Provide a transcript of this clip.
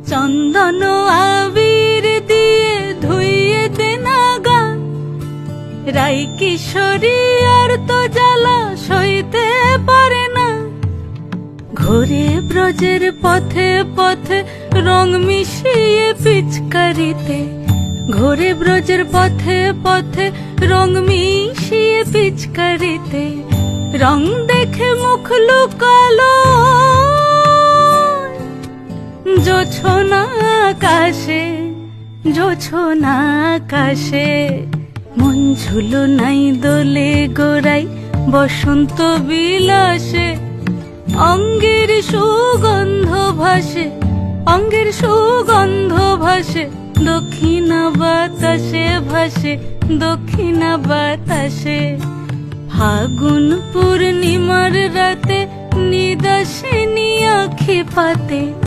চন্দন আবির দিয়ে ধুইয়ে দে নাগা, রাই কিশোরী আর তো জ্বালা সইতে পারে না। ঘোরে ব্রজের পথে পথে রং মিশিয়ে পিচকারিতে, ঘোরে ব্রজের পথে পথে রং মিশিয়ে পিচকারিতে, রং দেখে মুখ লুকালো জোছনা আকাশে, জোছনা আকাশে। মন ঝুলো নাই দোলে গোড়াই বসন্ত বিলাসে, অঙ্গের সুগন্ধ ভাসে, অঙ্গের সুগন্ধ ভাসে, দক্ষিণা বাতাসে ভাসে, দক্ষিণা বাতাসে। ফাগুন পূর্ণিমার রাতে নিদাসিনী আখি পাতে।